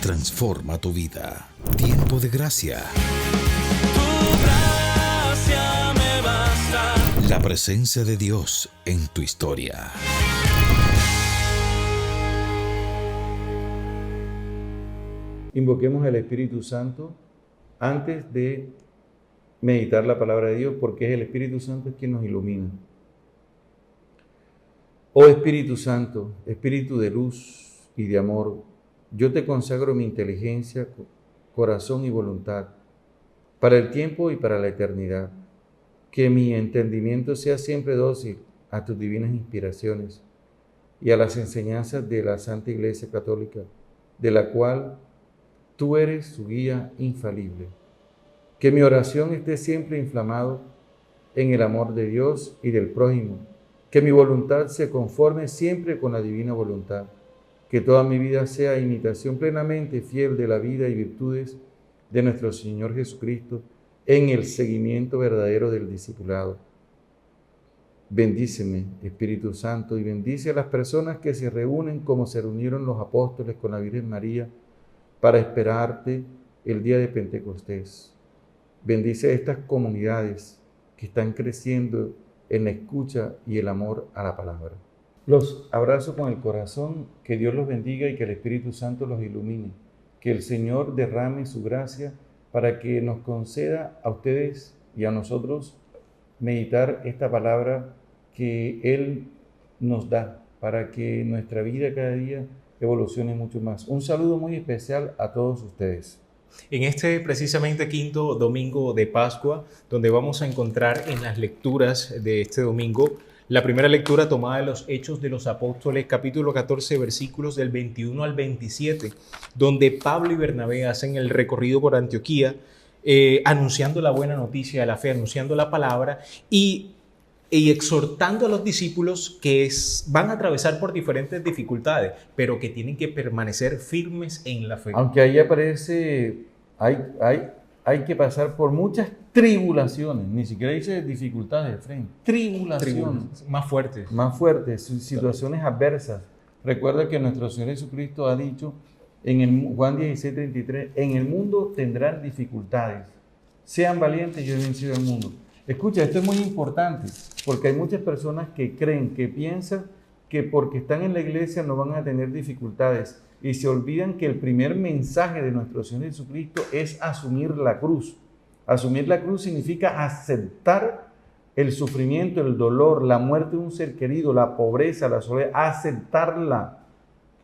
transforma tu vida. Tiempo de gracia. Tu gracia me basta. La presencia de Dios en tu historia. Invoquemos al Espíritu Santo antes de meditar la palabra de Dios, porque es el Espíritu Santo quien nos ilumina. Oh Espíritu Santo, Espíritu de luz y de amor, yo te consagro mi inteligencia, corazón y voluntad, para el tiempo y para la eternidad. Que mi entendimiento sea siempre dócil a tus divinas inspiraciones y a las enseñanzas de la Santa Iglesia Católica, de la cual tú eres su guía infalible. Que mi oración esté siempre inflamado en el amor de Dios y del prójimo. Que mi voluntad se conforme siempre con la divina voluntad. Que toda mi vida sea imitación plenamente fiel de la vida y virtudes de nuestro Señor Jesucristo en el seguimiento verdadero del discipulado. Bendíceme, Espíritu Santo, y bendice a las personas que se reúnen como se reunieron los apóstoles con la Virgen María para esperarte el día de Pentecostés. Bendice a estas comunidades que están creciendo en la escucha y el amor a la palabra. Los abrazo con el corazón, que Dios los bendiga y que el Espíritu Santo los ilumine. Que el Señor derrame su gracia para que nos conceda a ustedes y a nosotros meditar esta palabra que Él nos da para que nuestra vida cada día evolucione mucho más. Un saludo muy especial a todos ustedes. En este precisamente quinto domingo de Pascua, donde vamos a encontrar en las lecturas de este domingo, la primera lectura tomada de los Hechos de los Apóstoles, capítulo 14, versículos del 21 al 27, donde Pablo y Bernabé hacen el recorrido por Antioquía, anunciando la buena noticia de la fe, anunciando la palabra y exhortando a los discípulos que van a atravesar por diferentes dificultades, pero que tienen que permanecer firmes en la fe. Aunque ahí aparece, hay que pasar por muchas tribulaciones, ni siquiera dice dificultades, Efraín, tribulaciones. Más fuertes. Más fuertes, situaciones adversas. Recuerda que nuestro Señor Jesucristo ha dicho en Juan 16:33, en el mundo tendrán dificultades, sean valientes, yo he vencido el mundo. Escucha, esto es muy importante, porque hay muchas personas que creen, que piensan que porque están en la iglesia no van a tener dificultades y se olvidan que el primer mensaje de nuestro Señor Jesucristo es asumir la cruz. Asumir la cruz significa aceptar el sufrimiento, el dolor, la muerte de un ser querido, la pobreza, la soledad, aceptarla,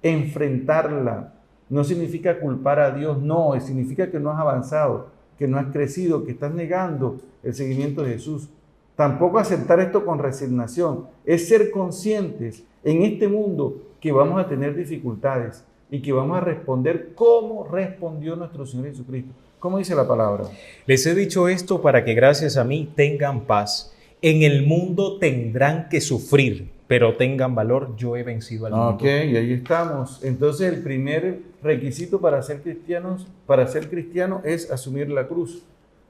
enfrentarla. No significa culpar a Dios, no, significa que no has avanzado, que no has crecido, que estás negando el seguimiento de Jesús. Tampoco aceptar esto con resignación, es ser conscientes en este mundo que vamos a tener dificultades y que vamos a responder como respondió nuestro Señor Jesucristo. ¿Cómo dice la palabra? Les he dicho esto para que gracias a mí tengan paz. En el mundo tendrán que sufrir, pero tengan valor, yo he vencido al mundo. Ok, y ahí estamos. Entonces el primer requisito para ser cristiano es asumir la cruz.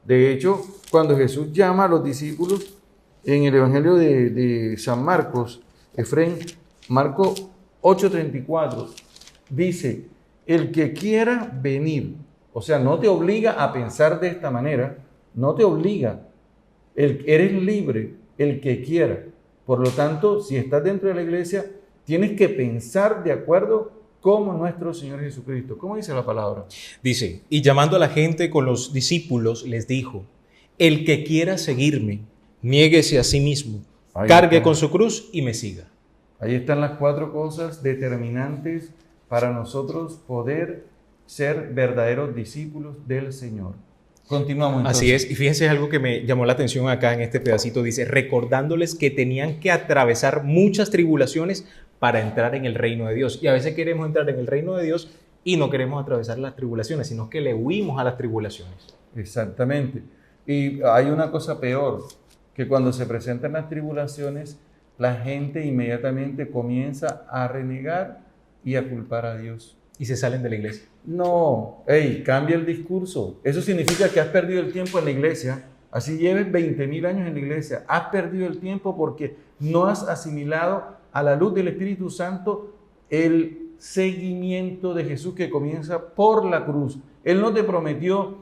De hecho, cuando Jesús llama a los discípulos en el Evangelio de San Marcos, Efraín, Marcos 8:34, dice, el que quiera venir, o sea, no te obliga a pensar de esta manera, no te obliga, eres libre, el que quiera. Por lo tanto, si estás dentro de la iglesia, tienes que pensar de acuerdo como nuestro Señor Jesucristo. ¿Cómo dice la palabra? Dice, y llamando a la gente con los discípulos, les dijo, el que quiera seguirme, niéguese a sí mismo, cargue con su cruz y me siga. Ahí están las 4 cosas determinantes para nosotros poder ser verdaderos discípulos del Señor. Continuamos entonces. Así es, y fíjense algo que me llamó la atención acá en este pedacito, dice, recordándoles que tenían que atravesar muchas tribulaciones para entrar en el reino de Dios. Y a veces queremos entrar en el reino de Dios y no queremos atravesar las tribulaciones, sino que le huimos a las tribulaciones. Exactamente. Y hay una cosa peor, que cuando se presentan las tribulaciones, la gente inmediatamente comienza a renegar y a culpar a Dios. Y se salen de la iglesia. No, cambia el discurso. Eso significa que has perdido el tiempo en la iglesia. Así lleves 20,000 años en la iglesia. Has perdido el tiempo porque no has asimilado a la luz del Espíritu Santo el seguimiento de Jesús que comienza por la cruz. Él no te prometió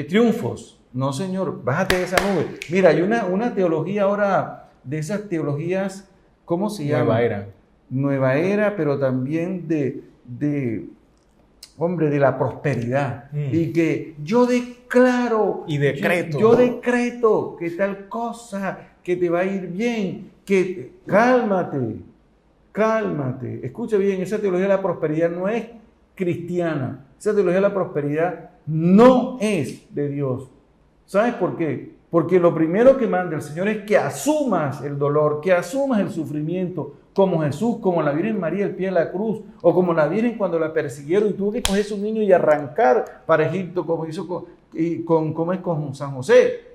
triunfos. No, Señor, bájate de esa nube. Mira, hay una teología ahora, de esas teologías, ¿cómo se llama? Nueva era. Nueva era, pero también de la prosperidad. Y que yo declaro Y decreto. yo decreto que tal cosa, que te va a ir bien, que cálmate. Escucha bien, esa teología de la prosperidad no es cristiana. Esa teología de la prosperidad no es de Dios. ¿Sabes por qué? Porque lo primero que manda el Señor es que asumas el dolor, que asumas el sufrimiento, como Jesús, como la Virgen María al pie de la cruz, o como la Virgen cuando la persiguieron y tuvo que coger a su niño y arrancar para Egipto, como hizo con San José.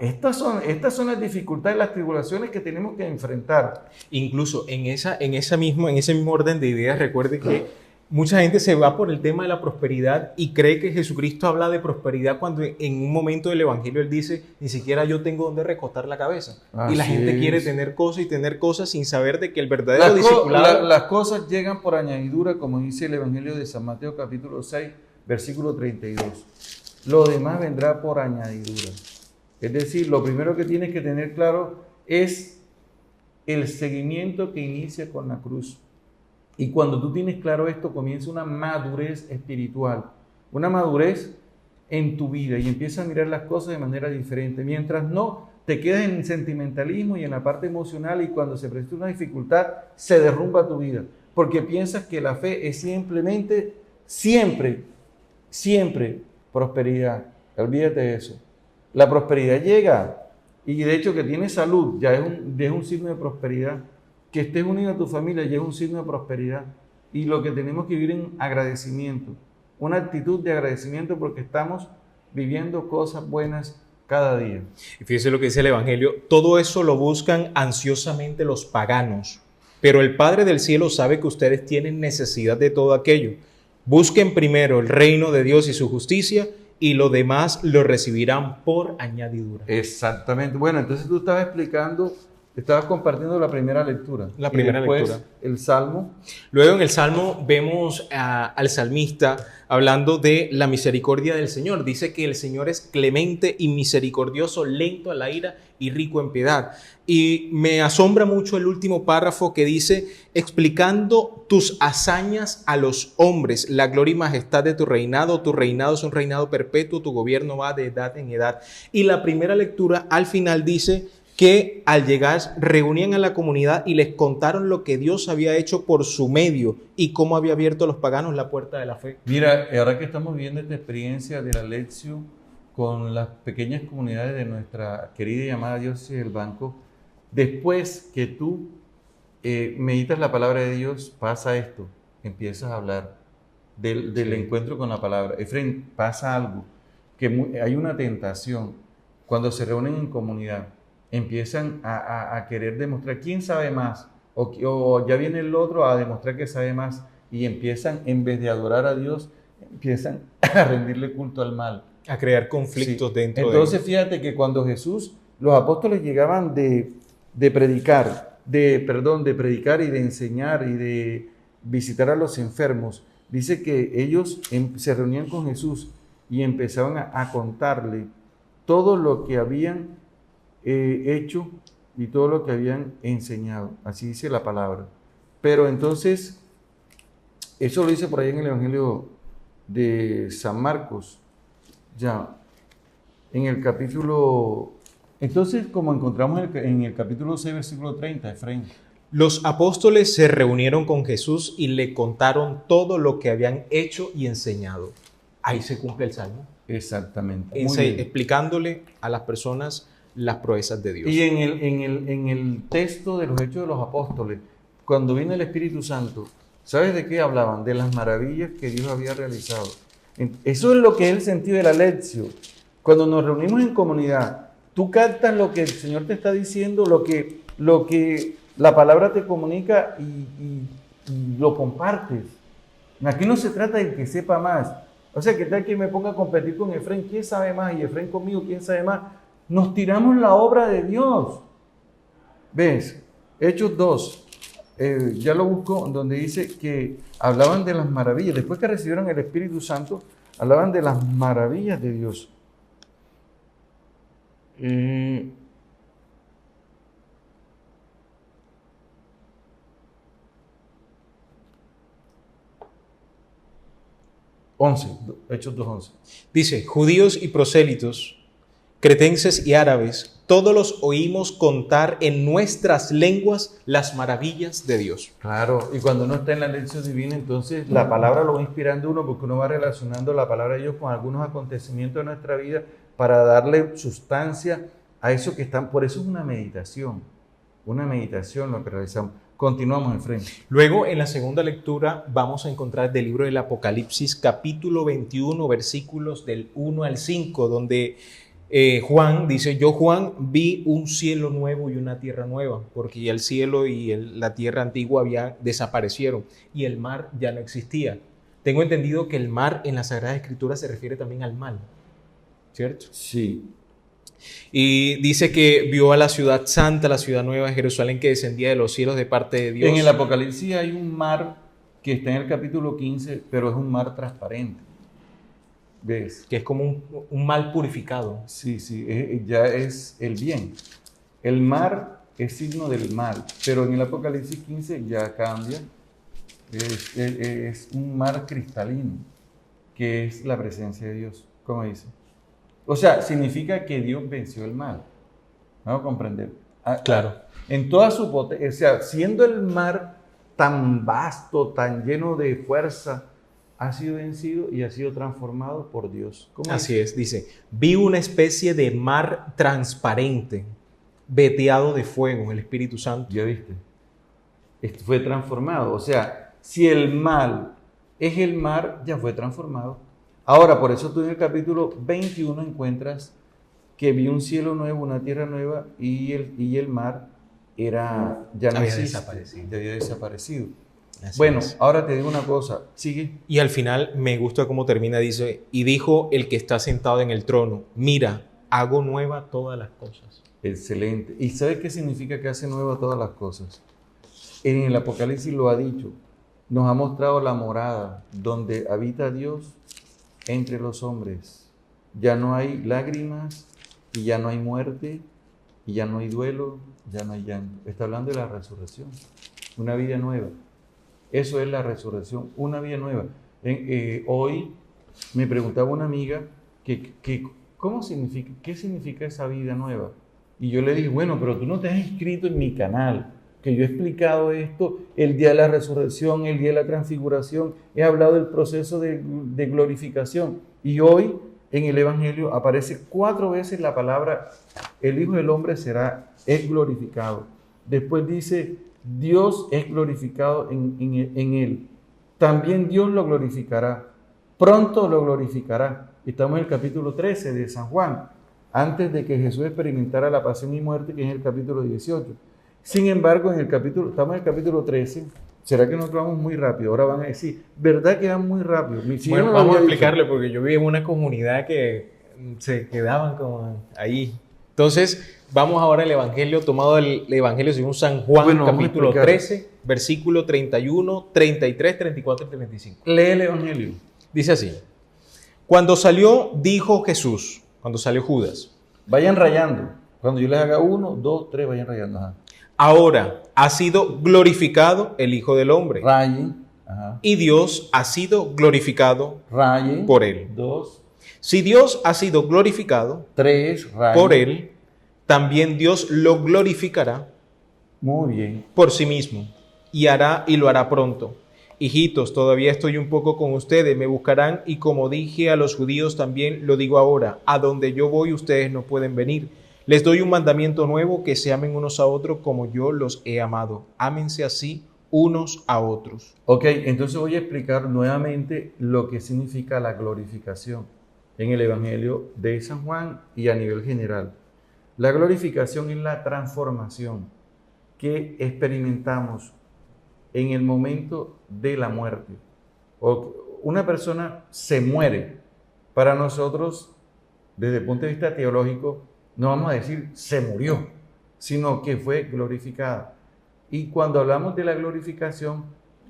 Estas son las dificultades, las tribulaciones que tenemos que enfrentar. Incluso en ese mismo orden de ideas, recuerde que mucha gente se va por el tema de la prosperidad y cree que Jesucristo habla de prosperidad cuando en un momento del Evangelio Él dice, ni siquiera yo tengo donde recostar la cabeza. Y la gente quiere tener cosas sin saber de que el verdadero discipulado... Las cosas llegan por añadidura, como dice el Evangelio de San Mateo capítulo 6, versículo 32. Lo demás vendrá por añadidura. Es decir, lo primero que tienes que tener claro es el seguimiento que inicia con la cruz. Y cuando tú tienes claro esto, comienza una madurez espiritual, una madurez en tu vida y empiezas a mirar las cosas de manera diferente. Mientras no, te quedas en el sentimentalismo y en la parte emocional y cuando se presenta una dificultad, se derrumba tu vida. Porque piensas que la fe es simplemente, siempre prosperidad. Olvídate de eso. La prosperidad llega y de hecho que tienes salud ya es un signo de prosperidad. Que estés unido a tu familia ya es un signo de prosperidad. Y lo que tenemos que vivir en agradecimiento. Una actitud de agradecimiento porque estamos viviendo cosas buenas cada día. Y fíjese lo que dice el Evangelio. Todo eso lo buscan ansiosamente los paganos. Pero el Padre del cielo sabe que ustedes tienen necesidad de todo aquello. Busquen primero el reino de Dios y su justicia y lo demás lo recibirán por añadidura. Exactamente. Bueno, entonces tú estabas compartiendo la primera lectura. La primera lectura. El Salmo. Luego en el Salmo vemos al salmista hablando de la misericordia del Señor. Dice que el Señor es clemente y misericordioso, lento a la ira y rico en piedad. Y me asombra mucho el último párrafo que dice, explicando tus hazañas a los hombres, la gloria y majestad de tu reinado es un reinado perpetuo, tu gobierno va de edad en edad. Y la primera lectura al final dice que al llegar reunían a la comunidad y les contaron lo que Dios había hecho por su medio y cómo había abierto a los paganos la puerta de la fe. Mira, ahora que estamos viendo esta experiencia de la lección con las pequeñas comunidades de nuestra querida y amada diócesis del Banco, después que tú meditas la palabra de Dios, pasa esto, empiezas a hablar del encuentro con la palabra. Efraín, pasa algo, que hay una tentación cuando se reúnen en comunidad. Empiezan a querer demostrar quién sabe más, o ya viene el otro a demostrar que sabe más, y empiezan, en vez de adorar a Dios, empiezan a rendirle culto al mal. A crear conflictos dentro de Entonces, fíjate que cuando los apóstoles llegaban de predicar y de enseñar y de visitar a los enfermos, dice que ellos se reunían con Jesús y empezaban a contarle todo lo que habían hecho y todo lo que habían enseñado. Así dice la palabra. Pero entonces, eso lo dice por ahí en el Evangelio de San Marcos, ya, en el capítulo... Entonces, como encontramos en el capítulo 6, versículo 30, Efraín. Los apóstoles se reunieron con Jesús y le contaron todo lo que habían hecho y enseñado. Ahí se cumple el Salmo. Exactamente. Explicándole a las personas las proezas de Dios. Y en el texto de los Hechos de los Apóstoles, cuando viene el Espíritu Santo, ¿sabes de qué hablaban? De las maravillas que Dios había realizado. Eso es lo que es el sentido de la lección. Cuando nos reunimos en comunidad, tú captas lo que el Señor te está diciendo, lo que la palabra te comunica y lo compartes. Aquí no se trata de que sepa más. O sea, ¿qué tal que me ponga a competir con Efraín? ¿Quién sabe más? Y Efraín conmigo, ¿quién sabe más? Nos tiramos la obra de Dios. ¿Ves? Hechos 2, ya lo busco, donde dice que hablaban de las maravillas. Después que recibieron el Espíritu Santo, hablaban de las maravillas de Dios. 11, Hechos 2:11. Dice, judíos y prosélitos, cretenses y árabes, todos los oímos contar en nuestras lenguas las maravillas de Dios. Claro, y cuando uno está en la lección divina, entonces la palabra lo va inspirando uno, porque uno va relacionando la palabra de Dios con algunos acontecimientos de nuestra vida para darle sustancia a eso que están. Por eso es una meditación lo que realizamos. Continuamos enfrente. Luego, en la segunda lectura, vamos a encontrar del libro del Apocalipsis, capítulo 21, versículos del 1 al 5, donde Juan dice, yo Juan vi un cielo nuevo y una tierra nueva, porque el cielo y la tierra antigua desaparecieron y el mar ya no existía. Tengo entendido que el mar en la Sagrada Escritura se refiere también al mal, ¿cierto? Sí. Y dice que vio a la ciudad santa, la ciudad nueva de Jerusalén, que descendía de los cielos de parte de Dios. En el Apocalipsis hay un mar que está en el capítulo 15, pero es un mar transparente. ¿Ves? Que es como un mal purificado. Sí, ya es el bien. El mar es signo del mal, pero en el Apocalipsis 15 ya cambia. Es un mar cristalino, que es la presencia de Dios, como dice. O sea, significa que Dios venció el mal. ¿Vamos a comprender? Claro. En toda su potencia, o sea, siendo el mar tan vasto, tan lleno de fuerza, ha sido vencido y ha sido transformado por Dios. Así es, dice, vi una especie de mar transparente, veteado de fuego, el Espíritu Santo. ¿Ya viste? Esto fue transformado. O sea, si el mal es el mar, ya fue transformado. Ahora, por eso tú en el capítulo 21 encuentras que vi un cielo nuevo, una tierra nueva y el mar ya no había existe, desaparecido. ya había desaparecido. Así Bueno, es. ahora te digo una cosa, sigue. Y al final me gusta cómo termina, dice, y dijo el que está sentado en el trono, mira, hago nueva todas las cosas. Excelente. ¿Y sabes qué significa que hace nueva todas las cosas? En el Apocalipsis lo ha dicho, nos ha mostrado la morada donde habita Dios entre los hombres. Ya no hay lágrimas y ya no hay muerte y ya no hay duelo, ya no hay llanto. Está hablando de la resurrección, una vida nueva. Eso es la resurrección, una vida nueva. Hoy me preguntaba una amiga ¿qué significa esa vida nueva? Y yo le dije, bueno, pero tú no te has inscrito en mi canal, que yo he explicado esto, el día de la resurrección, el día de la transfiguración, he hablado del proceso de glorificación. Y hoy en el Evangelio aparece 4 veces la palabra, el Hijo del Hombre es glorificado. Después dice, Dios es glorificado en él. También Dios lo glorificará. Pronto lo glorificará. Estamos en el capítulo 13 de San Juan, antes de que Jesús experimentara la pasión y muerte, que es el capítulo 18. Sin embargo, estamos en el capítulo 13. ¿Será que nosotros vamos muy rápido? Ahora van a decir, ¿verdad que van muy rápido? Bueno, vamos a explicarle, porque yo viví en una comunidad que se quedaban como ahí. Entonces, vamos ahora al Evangelio, tomado del Evangelio según San Juan, capítulo 13, versículo 31, 33, 34 y 35. Lee el Evangelio. Dice así, cuando salió Judas. Vayan rayando. Cuando yo les haga 1, 2, 3, vayan rayando. Ajá. Ahora ha sido glorificado el Hijo del Hombre. Rayen. Ajá. Y Dios ha sido glorificado Rayen. por él. 2. Si Dios ha sido glorificado 3. Rayen. por él, también Dios lo glorificará. Muy bien. Por sí mismo. Y lo hará pronto. Hijitos, todavía estoy un poco con ustedes, me buscarán y como dije a los judíos también lo digo ahora, a donde yo voy ustedes no pueden venir. Les doy un mandamiento nuevo, que se amen unos a otros como yo los he amado. Ámense así unos a otros. Ok, entonces voy a explicar nuevamente lo que significa la glorificación en el Evangelio de San Juan y a nivel general. La glorificación es la transformación que experimentamos en el momento de la muerte. Una persona se muere. Para nosotros, desde el punto de vista teológico, no vamos a decir se murió, sino que fue glorificada. Y cuando hablamos de la glorificación,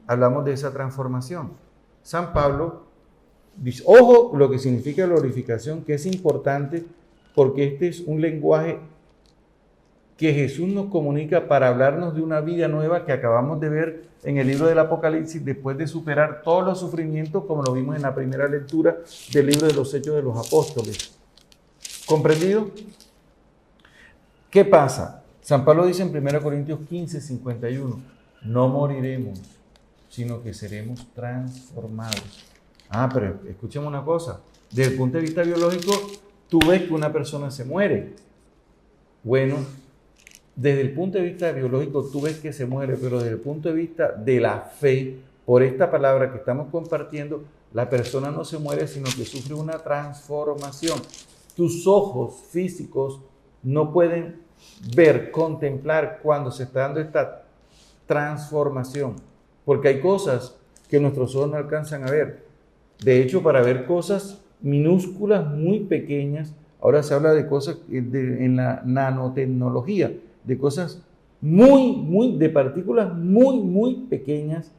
hablamos de esa transformación. San Pablo dice, ojo lo que significa glorificación, que es importante porque este es un lenguaje que Jesús nos comunica para hablarnos de una vida nueva que acabamos de ver en el libro del Apocalipsis después de superar todos los sufrimientos, como lo vimos en la primera lectura del libro de los Hechos de los Apóstoles. ¿Comprendido? ¿Qué pasa? San Pablo dice en 1 Corintios 15, 51, no moriremos, sino que seremos transformados. Pero escuchemos una cosa, desde el punto de vista biológico, tú ves que una persona se muere. Bueno, desde el punto de vista biológico tú ves que se muere, pero desde el punto de vista de la fe, por esta palabra que estamos compartiendo, la persona no se muere, sino que sufre una transformación. Tus ojos físicos no pueden ver, contemplar cuando se está dando esta transformación, porque hay cosas que nuestros ojos no alcanzan a ver. De hecho, para ver cosas minúsculas, muy pequeñas, ahora se habla de cosas en la nanotecnología, de cosas de partículas muy pequeñas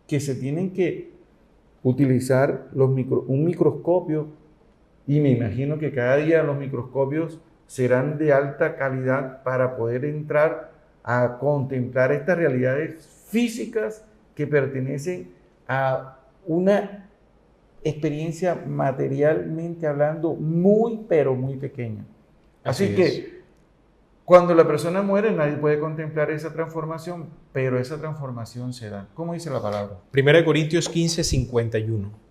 que se tienen que utilizar un microscopio, y me imagino que cada día los microscopios serán de alta calidad para poder entrar a contemplar estas realidades físicas que pertenecen a una experiencia materialmente hablando pero muy pequeña. Así que cuando la persona muere nadie puede contemplar esa transformación, pero esa transformación se da. ¿Cómo dice la palabra? 1 Corintios 15, 51.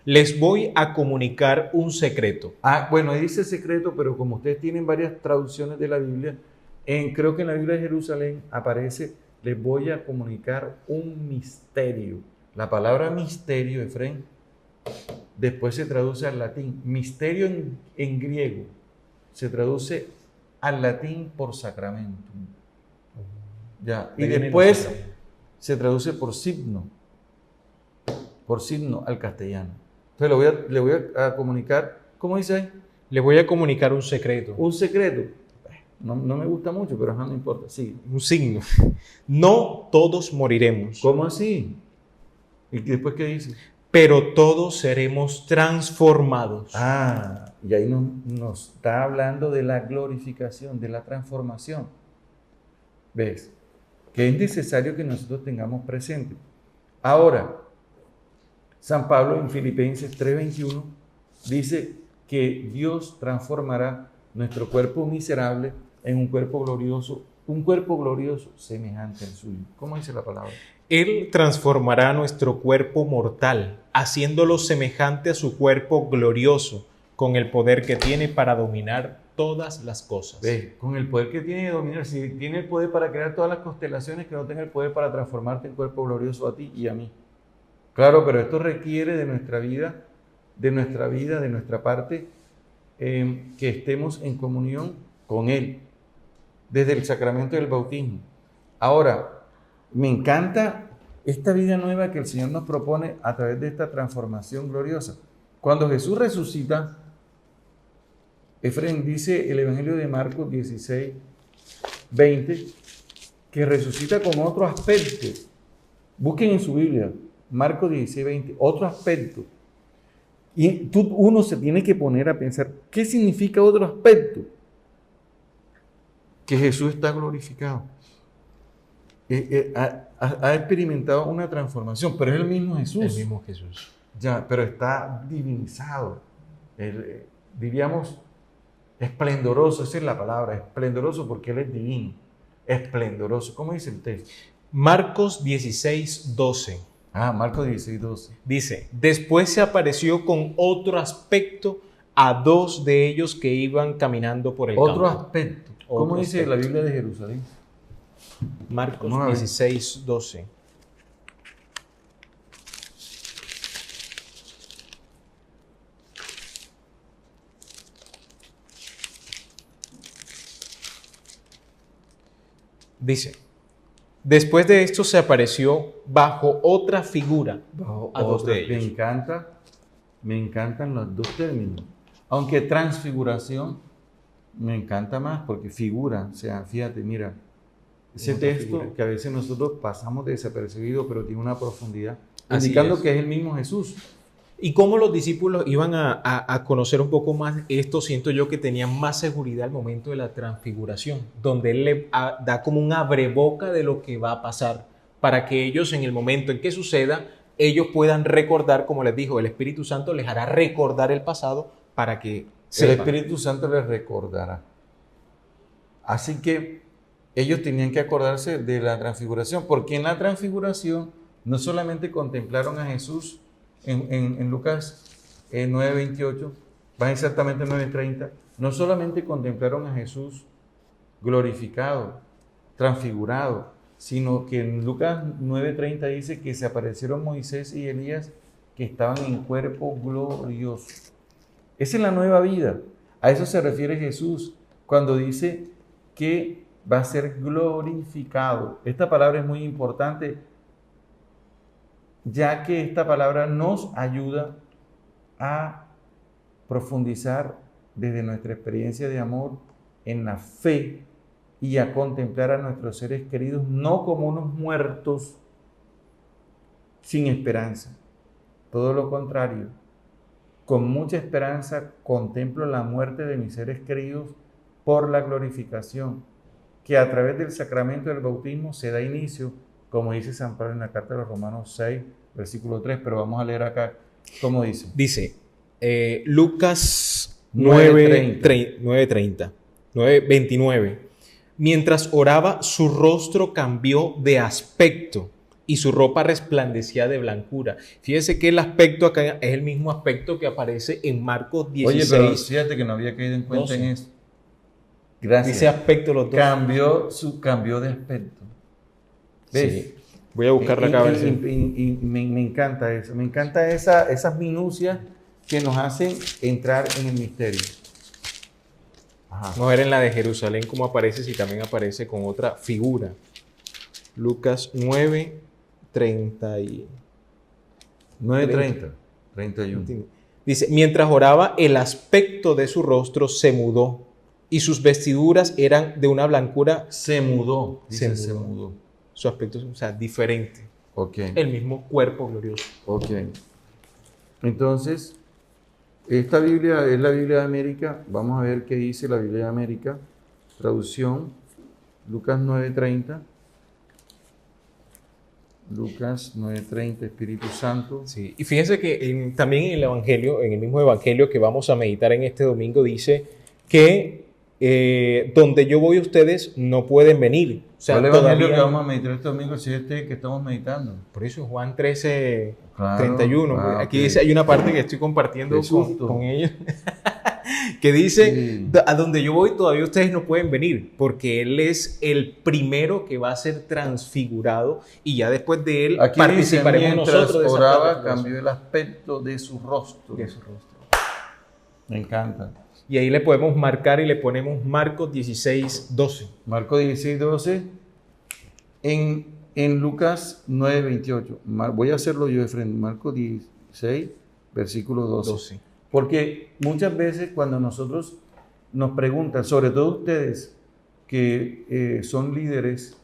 Les voy a comunicar un secreto. Bueno, dice secreto, pero como ustedes tienen varias traducciones de la Biblia, creo que en la Biblia de Jerusalén aparece, les voy a comunicar un misterio. La palabra misterio, Efraín, después se traduce al latín. Misterio en griego se traduce al latín por sacramentum. Ya. Y después se traduce por signo al castellano. Entonces le voy a comunicar, ¿cómo dice ahí? Le voy a comunicar un secreto. Un secreto. No me gusta mucho, pero no importa. Sí. Un signo. No todos moriremos. ¿Cómo así? ¿Y después qué dice? Pero todos seremos transformados. Y ahí nos está hablando de la glorificación, de la transformación. ¿Ves? Que es necesario que nosotros tengamos presente. Ahora, San Pablo en Filipenses 3:21 dice que Dios transformará nuestro cuerpo miserable en un cuerpo glorioso semejante al suyo. ¿Cómo dice la palabra? Él transformará nuestro cuerpo mortal, haciéndolo semejante a su cuerpo glorioso, con el poder que tiene para dominar todas las cosas. ¿Ves? Con el poder que tiene de dominar, si tiene el poder para crear todas las constelaciones, que no tenga el poder para transformarte en cuerpo glorioso a ti y a mí. Claro, pero esto requiere de nuestra vida, de nuestra parte, que estemos en comunión con Él, desde el sacramento del bautismo. Ahora, me encanta esta vida nueva que el Señor nos propone a través de esta transformación gloriosa. Cuando Jesús resucita, Efraín dice el Evangelio de Marcos 16, 20, que resucita con otro aspecto. Busquen en su Biblia, Marcos 16, 20, otro aspecto. Y uno se tiene que poner a pensar, ¿qué significa otro aspecto? Que Jesús está glorificado. Ha experimentado una transformación, pero es el mismo Jesús. El mismo Jesús. Ya, pero está divinizado. Diríamos esplendoroso, esa es la palabra, esplendoroso porque Él es divino. Esplendoroso. ¿Cómo dice el texto? Marcos 16, 12. Marcos 16, 12. Dice, después se apareció con otro aspecto a dos de ellos que iban caminando por el campo. Otro aspecto. ¿Cómo dice la Biblia de Jerusalén? Marcos 16, 12. Dice, después de esto se apareció bajo otra figura a dos de ellos. Me encantan los dos términos. Aunque transfiguración me encanta más porque figura, o sea, fíjate, mira, Ese otra texto figura. que a veces nosotros pasamos desapercibido, pero tiene una profundidad, Así indicando es. que es el mismo Jesús. Y cómo los discípulos iban a conocer un poco más esto, siento yo que tenían más seguridad al momento de la transfiguración, donde Él da como un abreboca de lo que va a pasar, para que ellos en el momento en que suceda, ellos puedan recordar, como les dijo, el Espíritu Santo les hará recordar el pasado para que El sepan. Espíritu Santo les recordará. Así que ellos tenían que acordarse de la transfiguración, porque en la transfiguración no solamente contemplaron a Jesús en Lucas 9:28, va exactamente 9:30, no solamente contemplaron a Jesús glorificado, transfigurado, sino que en Lucas 9:30 dice que se aparecieron Moisés y Elías que estaban en cuerpo glorioso. Esa es la nueva vida. A eso se refiere Jesús cuando dice que va a ser glorificado. Esta palabra es muy importante, ya que esta palabra nos ayuda a profundizar desde nuestra experiencia de amor en la fe y a contemplar a nuestros seres queridos no como unos muertos sin esperanza. Todo lo contrario, con mucha esperanza contemplo la muerte de mis seres queridos por la glorificación, que a través del sacramento del bautismo se da inicio, como dice San Pablo en la carta de los Romanos 6, versículo 3, pero vamos a leer acá cómo dice. Dice Lucas 9:30. 9:29. Mientras oraba, su rostro cambió de aspecto y su ropa resplandecía de blancura. Fíjese que el aspecto acá es el mismo aspecto que aparece en Marcos 16. Oye, pero fíjate que no había caído en cuenta 12. en eso. Gracias. Dice aspecto los dos. Cambió de aspecto. ¿Ves? Sí. Voy a buscarla acá a ver si- Y me encanta eso. Me encanta esas minucias que nos hacen entrar en el misterio. Ajá. Vamos a ver en la de Jerusalén cómo aparece, si también aparece con otra figura. Lucas 9:30 y... 9:30, 31. Dice, mientras oraba, el aspecto de su rostro se mudó y sus vestiduras eran de una blancura, Se mudó. Dice, Se se mudó. mudó. su aspecto, o sea, diferente. Ok. El mismo cuerpo glorioso. Ok. Entonces, esta Biblia es la Biblia de América. Vamos a ver qué dice la Biblia de América. Traducción, Lucas 9:30. Lucas 9:30, Espíritu Santo. Sí. Y fíjense que también en el Evangelio, en el mismo Evangelio que vamos a meditar en este domingo, dice que donde yo voy ustedes no pueden venir. O sea, ¿Cuál evangelio todavía, que vamos a meditar este domingo? Si este que estamos meditando. por eso Juan 13, Claro. 31. Ah, Aquí ok. dice, hay una parte que estoy compartiendo Qué susto. con ellos, que dice, Sí. a donde yo voy todavía ustedes no pueden venir, porque Él es el primero que va a ser transfigurado y ya después de Él Aquí dice, participaremos mientras nosotros de esa oraba, transfiguración. cambió el aspecto de su rostro. De su rostro. Me encanta. Y ahí le podemos marcar y le ponemos Marcos 16:12. Marcos 16:12. En Lucas 9:28. Voy a hacerlo yo de frente. Marcos 16, versículo 12. Porque muchas veces cuando nosotros nos preguntan, sobre todo ustedes que son líderes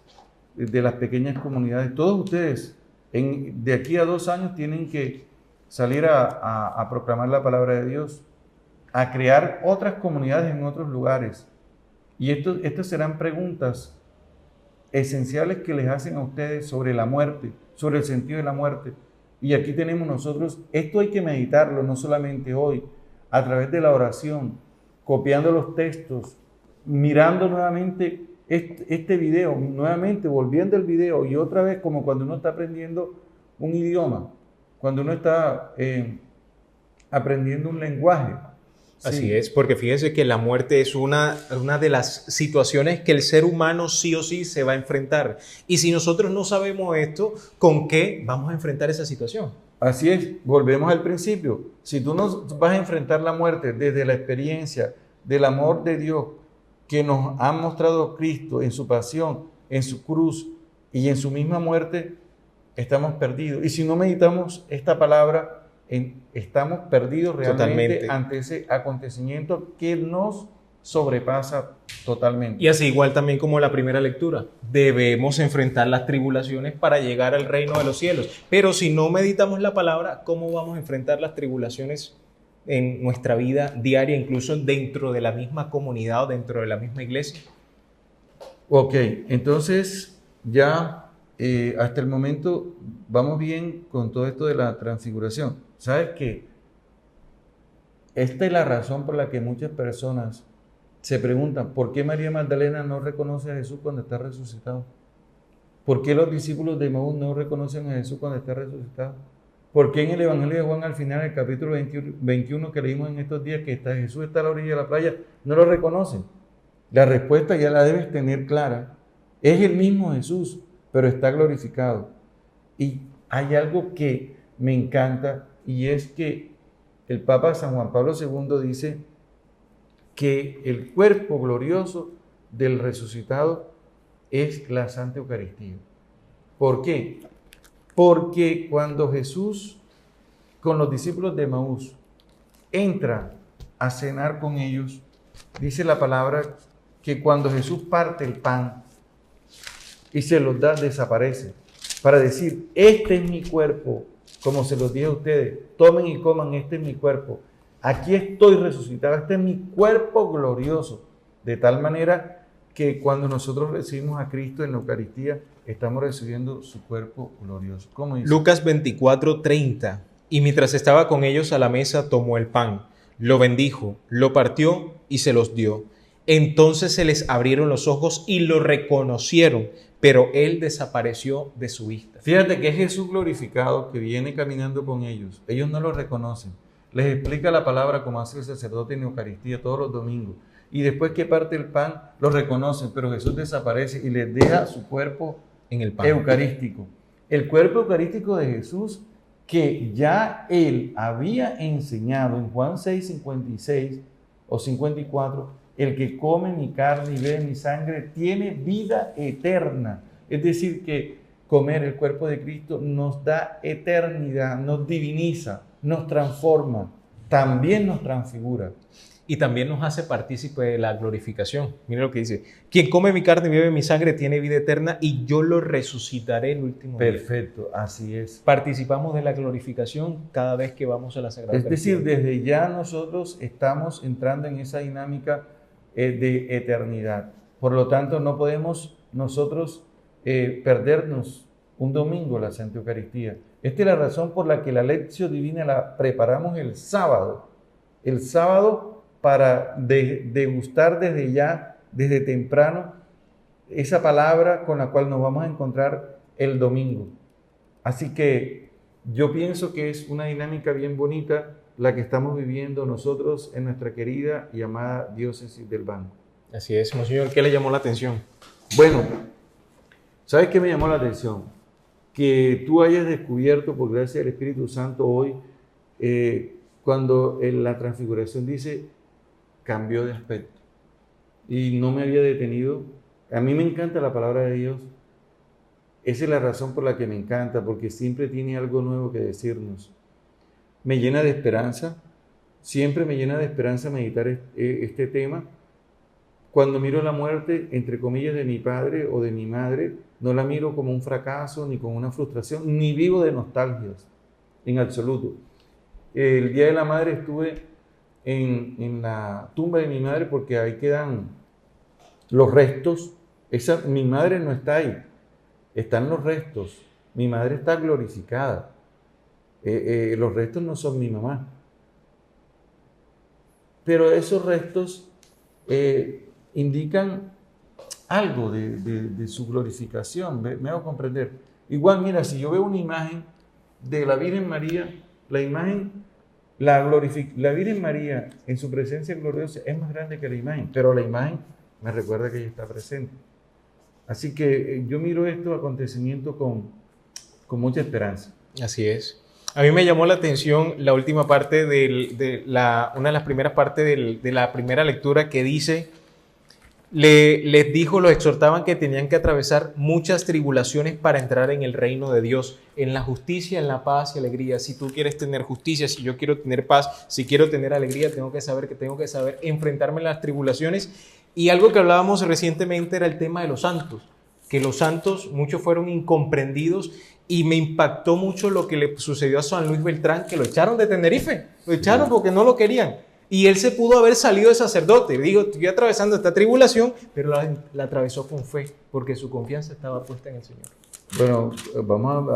de las pequeñas comunidades, todos ustedes de aquí a 2 años tienen que salir a proclamar la palabra de Dios, a crear otras comunidades en otros lugares. Y estas serán preguntas esenciales que les hacen a ustedes sobre la muerte, sobre el sentido de la muerte. Y aquí tenemos nosotros, esto hay que meditarlo no solamente hoy, a través de la oración, copiando los textos, mirando nuevamente este video, nuevamente volviendo el video y otra vez como cuando uno está aprendiendo un idioma, cuando uno está aprendiendo un lenguaje. Así Sí. es, porque fíjense que la muerte es una de las situaciones que el ser humano sí o sí se va a enfrentar. Y si nosotros no sabemos esto, ¿con qué vamos a enfrentar esa situación? Así es, volvemos al principio. Si tú no vas a enfrentar la muerte desde la experiencia del amor de Dios que nos ha mostrado Cristo en su pasión, en su cruz y en su misma muerte, estamos perdidos. Y si no meditamos esta palabra, estamos perdidos realmente Totalmente. ante ese acontecimiento que nos sobrepasa totalmente. Y así igual también como la primera lectura, debemos enfrentar las tribulaciones para llegar al reino de los cielos. Pero si no meditamos la palabra, ¿cómo vamos a enfrentar las tribulaciones en nuestra vida diaria, incluso dentro de la misma comunidad o dentro de la misma iglesia? Ok, entonces ya hasta el momento vamos bien con todo esto de la transfiguración. ¿Sabes qué? Esta es la razón por la que muchas personas se preguntan, ¿por qué María Magdalena no reconoce a Jesús cuando está resucitado? ¿Por qué los discípulos de Emaús no reconocen a Jesús cuando está resucitado? ¿Por qué en el Evangelio de Juan, al final, el capítulo 21 que leímos en estos días, que Jesús está a la orilla de la playa, no lo reconocen? La respuesta ya la debes tener clara. Es el mismo Jesús, pero está glorificado. Y hay algo que me encanta, y es que el Papa San Juan Pablo II dice que el cuerpo glorioso del resucitado es la Santa Eucaristía. ¿Por qué? Porque cuando Jesús, con los discípulos de Emaús, entra a cenar con ellos, dice la palabra que cuando Jesús parte el pan y se los da, desaparece, para decir, este es mi cuerpo, como se los dije a ustedes, tomen y coman, este es mi cuerpo, aquí estoy resucitado, este es mi cuerpo glorioso, de tal manera que cuando nosotros recibimos a Cristo en la Eucaristía, estamos recibiendo su cuerpo glorioso. ¿Cómo dice? Lucas 24:30. Y mientras estaba con ellos a la mesa, tomó el pan, lo bendijo, lo partió y se los dio. Entonces se les abrieron los ojos y lo reconocieron, pero él desapareció de su vista. Fíjate que es Jesús glorificado que viene caminando con ellos. Ellos no lo reconocen. Les explica la palabra como hace el sacerdote en Eucaristía todos los domingos. Y después que parte el pan, lo reconocen, pero Jesús desaparece y les deja su cuerpo En el pan. eucarístico. El cuerpo eucarístico de Jesús que ya él había enseñado en Juan 6:56 o 54, el que come mi carne y bebe mi sangre tiene vida eterna. Es decir, que comer el cuerpo de Cristo nos da eternidad, nos diviniza, nos transforma, también nos transfigura. Y también nos hace partícipe de la glorificación. Mira lo que dice: quien come mi carne y bebe mi sangre tiene vida eterna y yo lo resucitaré el último día. Perfecto, así es. Participamos de la glorificación cada vez que vamos a la Sagrada Es decir, Eucaristía. desde ya nosotros estamos entrando en esa dinámica de eternidad. Por lo tanto, no podemos nosotros perdernos un domingo la Santa Eucaristía. Esta es la razón por la que la Lectio Divina la preparamos el sábado. El sábado para degustar desde ya, desde temprano, esa palabra con la cual nos vamos a encontrar el domingo. Así que yo pienso que es una dinámica bien bonita la que estamos viviendo nosotros en nuestra querida y amada diócesis del Banco. Así es, Monseñor. ¿Qué le llamó la atención? Bueno, ¿sabes qué me llamó la atención? Que tú hayas descubierto, por gracia del Espíritu Santo, hoy, cuando en la transfiguración dice, cambió de aspecto. Y no me había detenido. A mí me encanta la palabra de Dios. Esa es la razón por la que me encanta, porque siempre tiene algo nuevo que decirnos. Me llena de esperanza, siempre me llena de esperanza meditar este tema. Cuando miro la muerte, entre comillas, de mi padre o de mi madre, no la miro como un fracaso, ni como una frustración, ni vivo de nostalgias, en absoluto. El Día de la Madre estuve en la tumba de mi madre porque ahí quedan los restos. Mi madre no está ahí, están los restos. Mi madre está glorificada. Los restos no son mi mamá. Pero esos restos indican algo de su glorificación. Me hago comprender. Igual, mira, si yo veo una imagen de la Virgen María, la imagen, la Virgen María en su presencia gloriosa es más grande que la imagen, pero la imagen me recuerda que ella está presente. Así que yo miro estos acontecimientos con mucha esperanza. Así es. A mí me llamó la atención la última parte una de las primeras partes de la primera lectura que dice les dijo, los exhortaban que tenían que atravesar muchas tribulaciones para entrar en el reino de Dios, en la justicia, en la paz y alegría. Si tú quieres tener justicia, si yo quiero tener paz, si quiero tener alegría, tengo que saber enfrentarme a las tribulaciones. Y algo que hablábamos recientemente era el tema de los santos, que los santos, muchos fueron incomprendidos, y me impactó mucho lo que le sucedió a San Luis Beltrán, que lo echaron de Tenerife, lo echaron porque no lo querían. Y él se pudo haber salido de sacerdote. Digo, estoy atravesando esta tribulación, pero la atravesó con fe, porque su confianza estaba puesta en el Señor. Bueno, vamos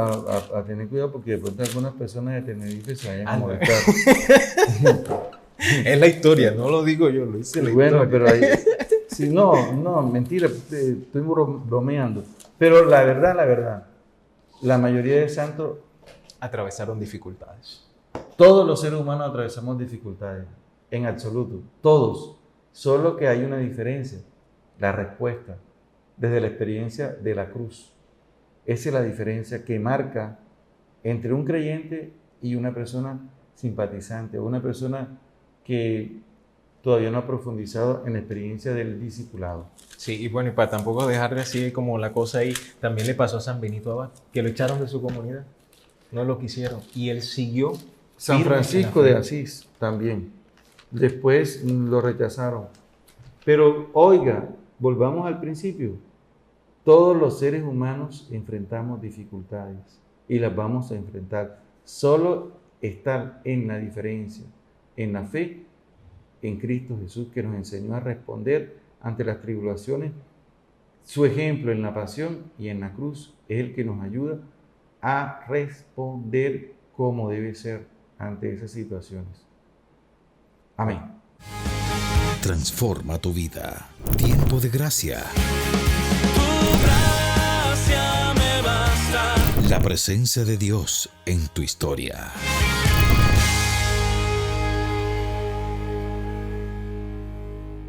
a tener cuidado porque de pronto algunas personas de Tenerife se vayan a molestar. Es la historia, no lo digo yo, lo dice la Bueno, historia. pero ahí, sí, no, mentira, estoy bromeando. Pero la verdad, la mayoría de santos, Atravesaron dificultades. todos los seres humanos atravesamos dificultades, en absoluto, todos. Solo que hay una diferencia, la respuesta, desde la experiencia de la cruz. Esa es la diferencia que marca entre un creyente y una persona simpatizante, o una persona que todavía no ha profundizado en la experiencia del discipulado. Sí, y bueno, y para tampoco dejarle así como la cosa ahí, también le pasó a San Benito Abad, que lo echaron de su comunidad, no lo quisieron, y él siguió. San firme Francisco en de la fe. Asís también. Después lo rechazaron. Pero oiga, volvamos al principio. Todos los seres humanos enfrentamos dificultades y las vamos a enfrentar. Solo estar en la diferencia, en la fe, en Cristo Jesús, que nos enseñó a responder ante las tribulaciones. Su ejemplo en la pasión y en la cruz es el que nos ayuda a responder como debe ser ante esas situaciones. Amén. Transforma tu vida. Tiempo de gracia. Tu gracia me basta. La presencia de Dios en tu historia.